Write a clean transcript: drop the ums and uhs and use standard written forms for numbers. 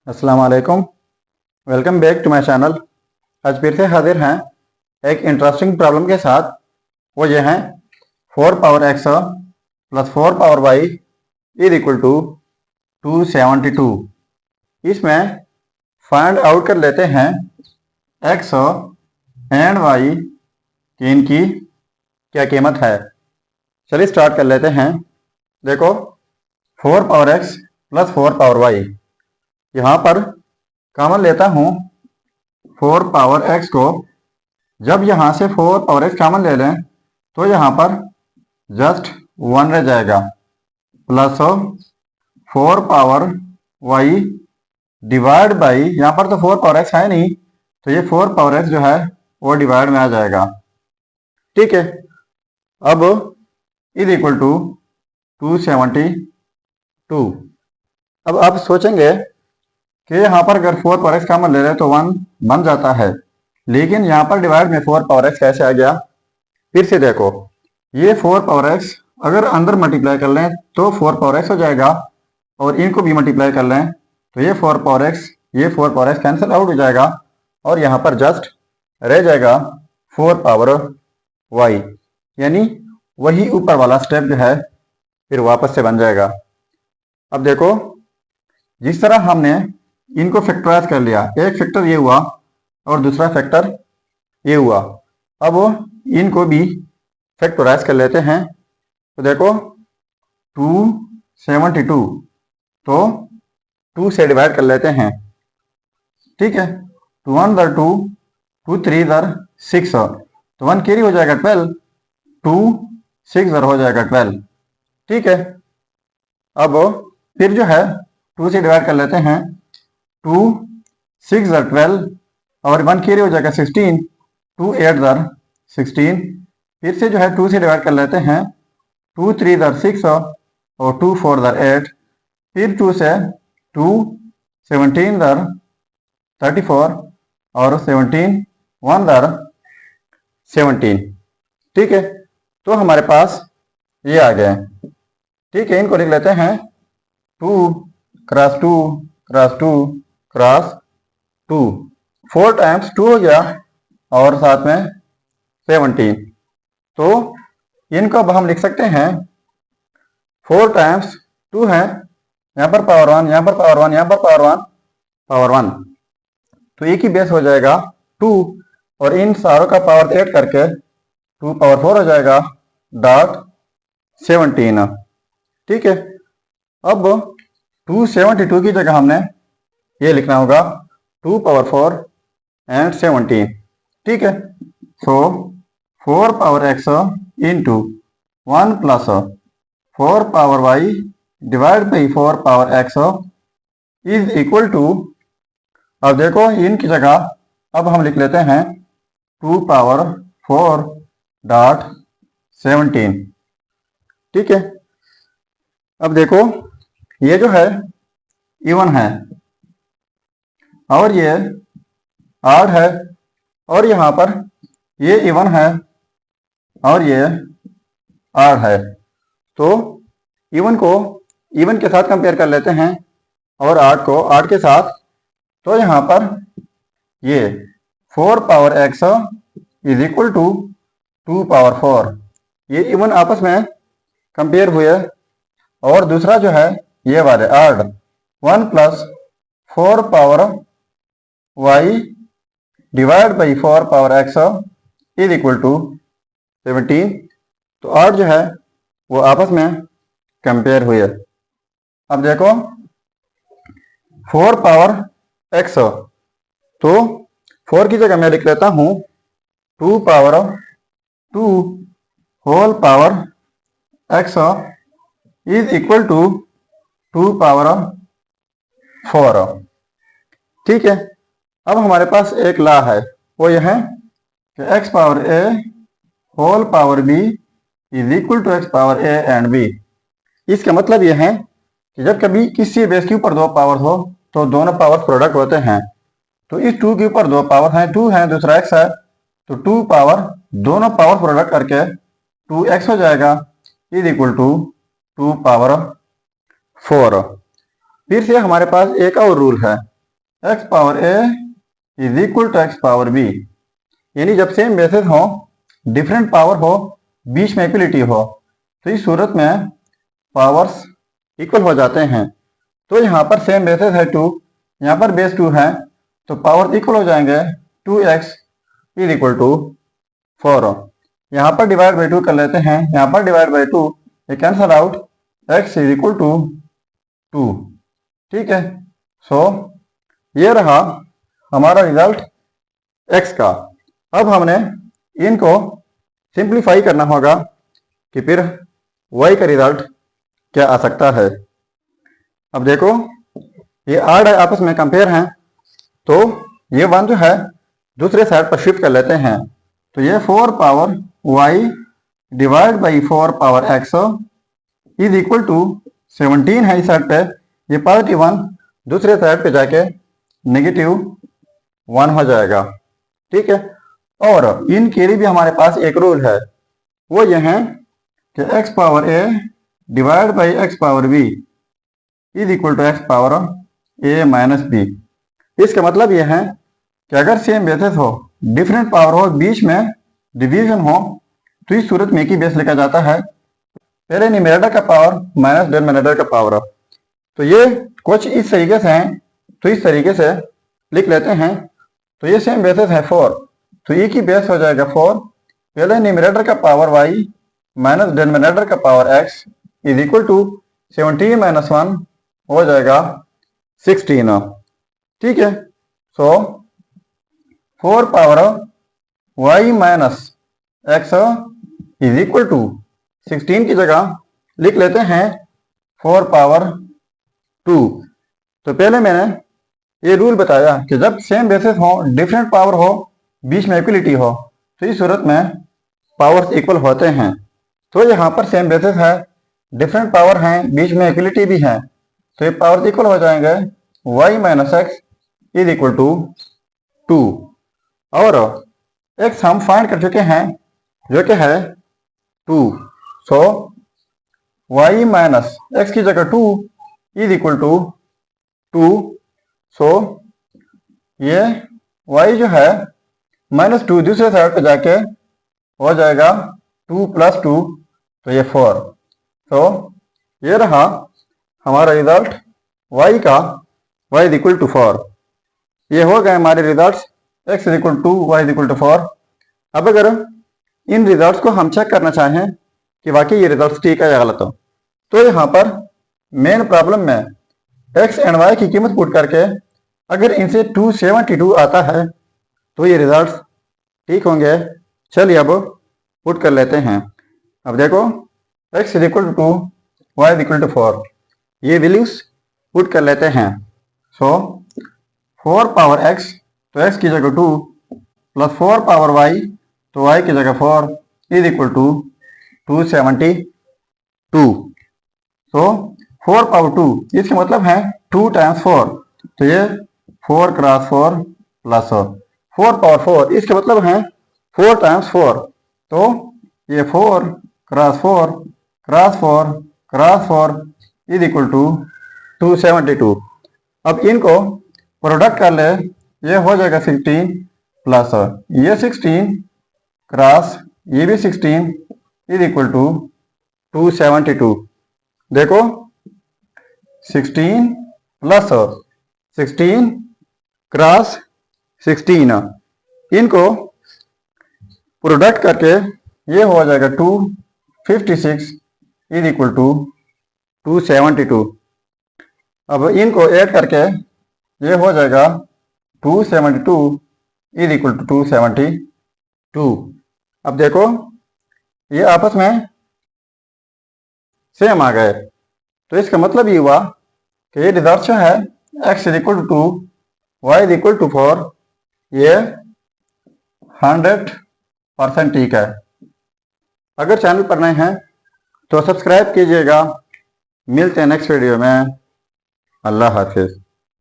अस्सलाम वालेकुम। Welcome back to my channel. आज फिर से हाजिर हैं एक इंटरेस्टिंग प्रॉब्लम के साथ। वो ये हैं 4 power x plus 4 power y is equal to 272। इसमें फाइंड आउट कर लेते हैं एक्स एंड वाई की इनकी क्या कीमत है। चलिए स्टार्ट कर लेते हैं। देखो 4 power x plus 4 power y, यहाँ पर कॉमन लेता हूँ 4 पावर एक्स को। जब यहाँ से 4 पावर एक्स कॉमन ले लें तो यहाँ पर जस्ट 1 रह जाएगा, plus 4 power y divide by, यहाँ पर तो 4 पावर एक्स है नहीं तो ये 4 पावर एक्स जो है वो डिवाइड में आ जाएगा। ठीक है, अब इज इक्वल टू 272। अब आप सोचेंगे कि यहाँ पर अगर 4 पावर एक्स कॉमन ले रहे तो 1 बन जाता है, लेकिन यहाँ पर डिवाइड में 4 पावर एक्स कैसे आ गया। फिर से देखो, ये 4 पावर एक्स अगर अंदर मल्टीप्लाई कर लें तो 4 पावर एक्स हो जाएगा, और इनको भी मल्टीप्लाई कर लें तो ये 4 पावर एक्स कैंसिल आउट हो जाएगा, और यहाँ पर जस्ट रह जाएगा 4 पावर वाई, यानी वही ऊपर वाला स्टेप जो है फिर वापस से बन जाएगा। अब देखो, जिस तरह हमने इनको फैक्टराइज कर लिया, एक फैक्टर ये हुआ और दूसरा फैक्टर ये हुआ, अब इनको भी फैक्टराइज कर लेते हैं। तो देखो 272 तो 2 से डिवाइड कर लेते हैं। ठीक है, 2 1 दर 2, 2 3 दर 6, तो 1 कैरी हो जाएगा 12, 2 6 दर हो जाएगा 12। ठीक है, अब फिर जो है 2 से डिवाइड कर लेते हैं, 2 6 दर 12 और 1 कैरी हो जाएगा 16, 2 8 दर 16। फिर से जो है 2 से डिवाइड कर लेते हैं, 2 3 दर 6 और 2 4 दर 8। फिर 2 से 2 17 दर 34 और 17 1 दर 17। ठीक है, तो हमारे पास ये आ गए। ठीक है, इनको लिख लेते हैं 2 क्रॉस 2 क्रॉस 2 क्रॉस 2, 4 टाइम्स 2 हो गया और साथ में 17। तो इनको अब हम लिख सकते हैं 4 टाइम्स 2 है, यहाँ पर पावर 1, यहाँ पर पावर 1, यहाँ पर पावर 1, तो एक ही बेस हो जाएगा 2, और इन सारों का पावर 8 करके 2 पावर 4 हो जाएगा डॉट 17। ठीक है, अब 272 की जगह हमने ये लिखना होगा 2 पावर 4 एंड 17। ठीक है, so 4 power x into 1 plus 4 power y divide by 4 power x is equal to, अब देखो इनकी जगह अब हम लिख लेते हैं 2 पावर 4 डॉट 17। ठीक है, अब देखो ये जो है इवन है और ये ऑड है, और यहाँ पर ये इवन है और ये ऑड है, तो इवन को इवन के साथ कंपेयर कर लेते हैं और ऑड को ऑड के साथ। तो यहाँ पर ये 4 power x is equal to 2 power 4, ये इवन आपस में कंपेयर हुए, और दूसरा जो है ये वाले odd 1 plus 4 power y divide by 4 power x is equal to 17। तो ऑड जो है वो आपस में कंपेयर हुए। अब देखो 4 पावर एक्स, तो 4 की जगह मैं लिख लेता हूँ 2 power 2 whole power x is equal to 2 power 4। ठीक है, अब हमारे पास एक लॉ है, वो यह है कि x power a whole power b is equal to x power a and b। इसका मतलब यह है कि जब कभी किसी बेस के ऊपर 2 पावर हो तो दोनों पावर प्रोडक्ट होते हैं। तो इस 2 के ऊपर 2 पावर हैं, 2 है दूसरा x है, तो 2 पावर दोनों पावर प्रोडक्ट करके 2x हो जाएगा इज इक्वल टू 2 पावर 4। फिर से हमारे पास एक और रूल है, x power a is equal to x power b. यानी जब सेम बेसिस हो, डिफरेंट पावर हो, बीच में इक्वलिटी हो, तो इस सूरत में पावर्स इक्वल हो जाते हैं। तो यहाँ पर सेम बेसिस है 2, यहाँ पर बेस 2 है, तो पावर इक्वल हो जाएंगे। 2x is equal to 4। यहाँ पर डिवाइड बाई 2 कर लेते हैं, यहाँ पर डिवाइड बाई 2, ये cancel out, x is equal to 2। ठीक है, सो ये रहा हमारा रिजल्ट x का। अब हमने इनको सिंप्लीफाई करना होगा कि फिर y का रिजल्ट क्या आ सकता है। अब देखो ये आड आपस में कंपेयर हैं, तो ये 1 जो है दूसरे साइड पर शिफ्ट कर लेते हैं, तो ये 4 power y divide by 4 power x is equal to 17 है इस साइड पे, ये पॉजिटिव 1 दूसरे साइड पे जाके नेगेटिव 1 हो जाएगा। ठीक है, और इनके लिए भी हमारे पास एक रूल है, वो ये है कि x power a divide by x power b is equal to x power a minus b। इसका मतलब यह है कि अगर सेम बेसिस हो, डिफरेंट पावर हो, बीच में डिवीजन हो, तो इस सूरत में एक ही बेस लिखा जाता है, पहले न्यूमरेटर का पावर माइनस डिनोमिनेटर का पावर। तो ये कुछ इस तरीके से हैं, तो इस तरीके से लिख लेते हैं। तो ये सेम बेसिस है 4, तो एक ही बेस हो जाएगा 4, पहले न्यूमरेटर का पावर y माइनस डिनोमिनेटर का power x is equal to 17 minus 1 हो जाएगा 16। ठीक है, so 4 power y minus x is equal to 16 की जगह लिख लेते हैं 4 पावर 2। तो पहले मैंने ये रूल बताया कि जब सेम बेसिस हो, डिफरेंट पावर हो, बीच में इक्वलिटी हो, तो इस सूरत में पावर्स इक्वल होते हैं। तो यहाँ पर सेम बेसिस है, डिफरेंट पावर हैं, बीच में इक्वलिटी भी है, तो ये पावर्स इक्वल हो जाएंगे। y minus x is equal to 2, और x हम फाइंड कर चुके हैं जो कि है 2। सो y माइनस एक्स की जगह 2 इज इक्वल टू 2। सो ये y जो है माइनस 2 दूसरे साइड पे जाके हो जाएगा 2 प्लस 2, तो ये 4। तो ये रहा हमारा रिजल्ट y का, y इज इक्वल टू 4। ये हो गए हमारे results x is equal to y is equal to 4। अब अगर इन रिजल्ट्स को हम चेक करना चाहें कि वाकई ये रिजल्ट्स ठीक है या गलत हो, तो यहाँ पर मेन प्रॉब्लम में x एंड y की कीमत पुट करके अगर इनसे 272 आता है तो ये रिजल्ट्स ठीक होंगे। चलिए अब पुट कर लेते हैं। अब देखो x is equal to 2, y is equal to 4, ये वैल्यूज पुट कर लेते हैं। सो 4 पावर x, तो x की जगह 2 प्लस 4 पावर y, तो y की जगह 4 is equal to 272। So 4 power 2, इसका मतलब है 2 टाइम्स 4, तो ये 4 क्रॉस 4 प्लस 4 पावर 4, इसका मतलब है 4 टाइम्स 4, तो ये 4 cross 4 cross 4 cross 4 is equal to 272। अब इनको प्रोडक्ट कर ले, ये हो जाएगा 16 प्लस ये 16 क्रॉस ये भी 16 इज इक्वल टू 272। देखो 16 प्लस 16 क्रॉस 16, इनको प्रोडक्ट करके ये हो जाएगा 256 इज इक्वल टू 272। अब इनको ऐड करके ये हो जाएगा 272 इज इक्वल टू 272। अब देखो ये आपस में सेम आ गए, तो इसका मतलब ये हुआ कि ये रिजल्ट जो है x is equal to 2, y is equal to 4, ये 100% ठीक है। अगर चैनल पर नए हैं तो सब्सक्राइब कीजिएगा। मिलते हैं नेक्स्ट वीडियो में। अल्लाह हाफिज।